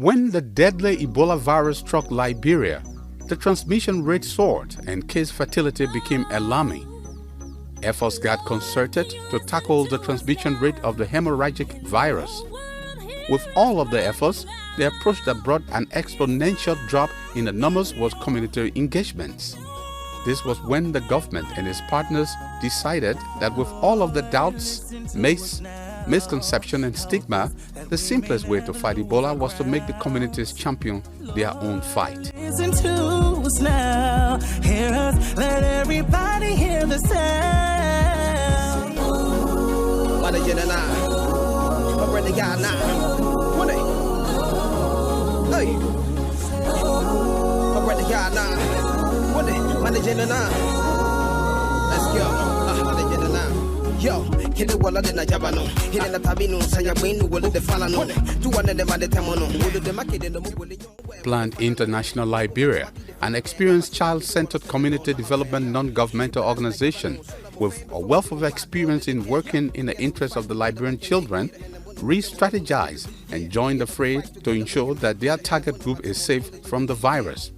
When the deadly Ebola virus struck Liberia, the transmission rate soared and case fatality became alarming. Efforts got concerted to tackle the transmission rate of the hemorrhagic virus. With all of the efforts, the approach that brought an exponential drop in the numbers was community engagements. This was when the government and its partners decided that with all of the doubts, misconception and stigma, the simplest way to fight Ebola was to make the communities champion their own fight. Listen to us now, hear us, let everybody hear the sound. What are you now? I'm ready to go now. What are you? Hey. I'm ready to go now. What are you? What are you now? Let's go. What are you now? Yo, hit the wall of the Najabano, hit the Tabino, Sayabin, will the Falano, 200 of the Tamono, will the Maki in the Planned International Liberia, an experienced child-centered community development non-governmental organization with a wealth of experience in working in the interest of the Liberian children, re-strategized and joined the fray to ensure that their target group is safe from the virus.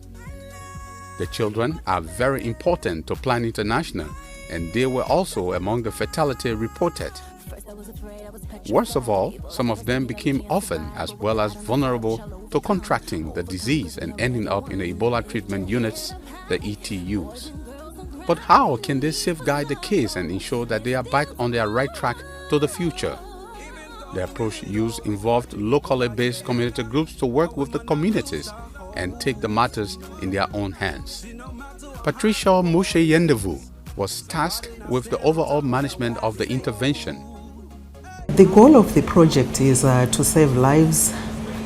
The children are very important to Plan International, and they were also among the fatality reported. Worst of all, some of them became orphaned as well as vulnerable to contracting the disease and ending up in the Ebola treatment units, the ETUs. But how can they safeguard the case and ensure that they are back on their right track to the future? The approach used involved locally based community groups to work with the communities and take the matters in their own hands. Patricia Moshe Yendevu was tasked with the overall management of the intervention. The goal of the project is to save lives,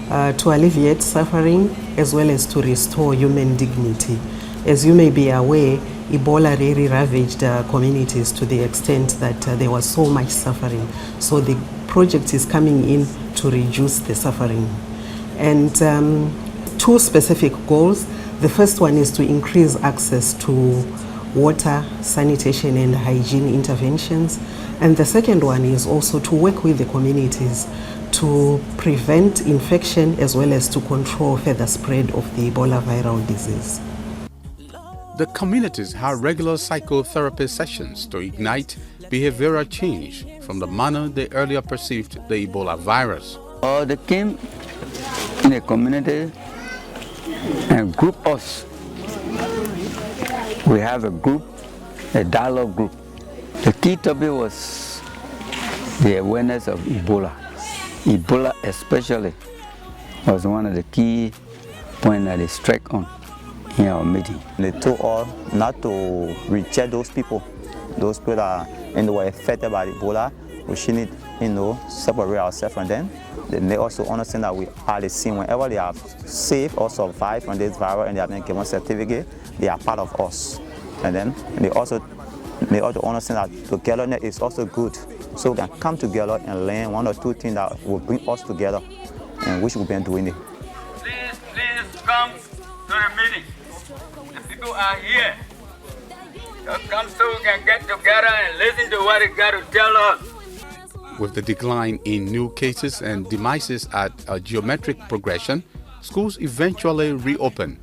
to alleviate suffering, as well as to restore human dignity. As you may be aware, Ebola really ravaged communities to the extent that there was so much suffering. So the project is coming in to reduce the suffering. And two specific goals. The first one is to increase access to water, sanitation and hygiene interventions. And the second one is also to work with the communities to prevent infection as well as to control further spread of the Ebola viral disease. The communities had regular psychotherapy sessions to ignite behavioral change from the manner they earlier perceived the Ebola virus. They came in a community and group us. We have a group, a dialogue group. The key topic was the awareness of Ebola. Ebola especially was one of the key points that they struck on in our meeting. They told us not to reject those people that were affected by Ebola. We shouldn't, separate ourselves from them. Then they also understand that we are the same. Whenever they are safe or survived from this virus and they have been given a certificate, they are part of us. And then they also understand that togetherness is also good. So we can come together and learn one or two things that will bring us together, and which we've been doing it. Please come to the meeting. The people are here. Just come so we can get together and listen to what they got to tell us. With the decline in new cases and demises at a geometric progression, schools eventually reopened.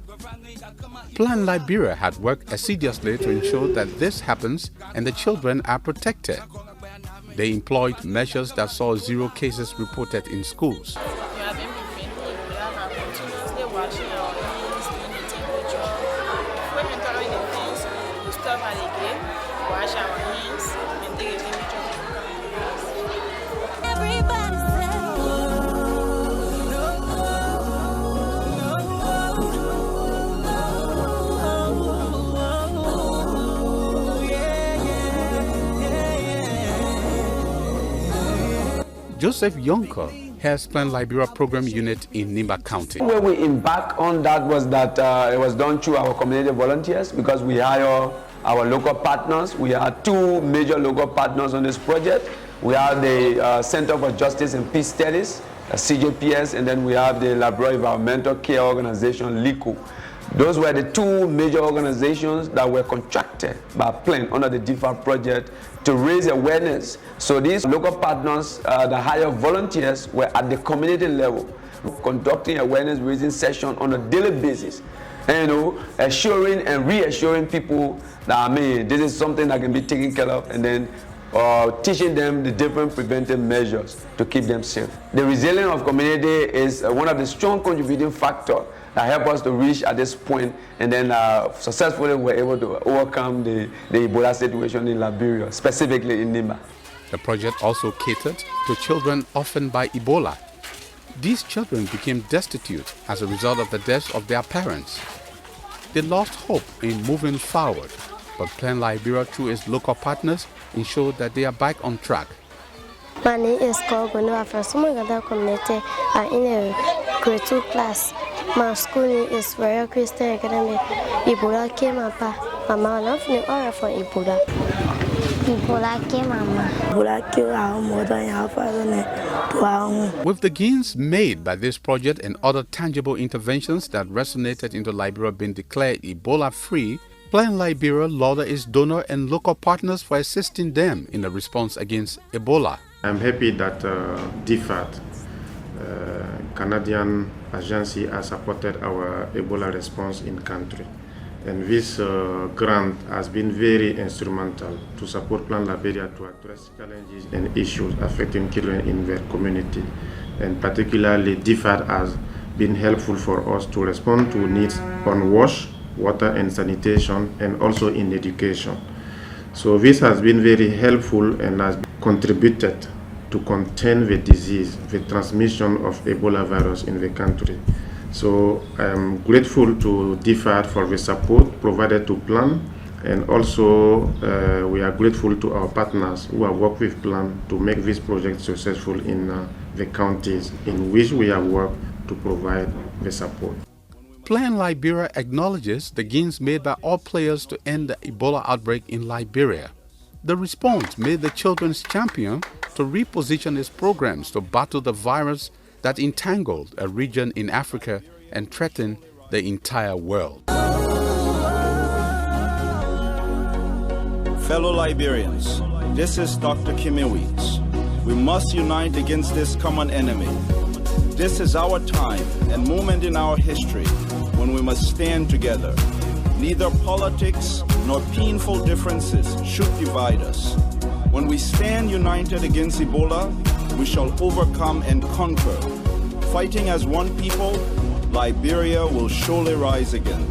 Plan Liberia had worked assiduously to ensure that this happens and the children are protected. They employed measures that saw 0 cases reported in schools. We have been preventing, we are continuously watching our hands, doing the temperature. Before entering the fence, we stop at the gate, wash our hands, and take a temperature before coming to us. Everybody say, Joseph Yonko has Plan Liberia Program Unit in Nimba County. Where we embarked on that was that it was done through our community volunteers, because we hire our local partners. We have 2 major local partners on this project. We have the Center for Justice and Peace Studies, CJPS, and then we have the Liberia Environmental Care Organization, LICO. Those were the 2 major organizations that were contracted by Plan under the DFA project to raise awareness. So these local partners that hire volunteers were at the community level. conducting awareness raising sessions on a daily basis, and assuring and reassuring people that this is something that can be taken care of, and then teaching them the different preventive measures to keep them safe. The resilience of community is one of the strong contributing factors that help us to reach at this point, and then successfully we're able to overcome the Ebola situation in Liberia, specifically in Nima. The project also catered to children orphaned by Ebola. These children became destitute as a result of the deaths of their parents. They lost hope in moving forward, but Plan Liberia, through its local partners, ensured that they are back on track. My name is Kogunua from Sumagada community. I'm in a grade 2 class. My school name is Liberia Christian Academy. Ebola came up. Mama, I'm from the area for Ebola. Ebola came, Mama. Ebola killed our mother and our father to our home. With the gains made by this project and other tangible interventions that resonated into Liberia being declared Ebola-free, Plan Liberia lauded its donor and local partners for assisting them in the response against Ebola. I'm happy that DFAT, Canadian agency, has supported our Ebola response in country. And this grant has been very instrumental to support Plan Liberia to address challenges and issues affecting children in their community. And particularly, DFAT has been helpful for us to respond to needs on wash, water and sanitation, and also in education. So this has been very helpful and has contributed to contain the disease, the transmission of Ebola virus in the country. So I'm grateful to DFAT for the support provided to Plan, and also we are grateful to our partners who have worked with Plan to make this project successful in the counties in which we have worked to provide the support. Plan Liberia acknowledges the gains made by all players to end the Ebola outbreak in Liberia. The response made the Children's Champion to reposition its programs to battle the virus that entangled a region in Africa and threatened the entire world. Fellow Liberians, this is Dr. Kimmy Weeks. We must unite against this common enemy. This is our time and moment in our history when we must stand together. Neither politics nor painful differences should divide us. When we stand united against Ebola, we shall overcome and conquer. Fighting as one people, Liberia will surely rise again.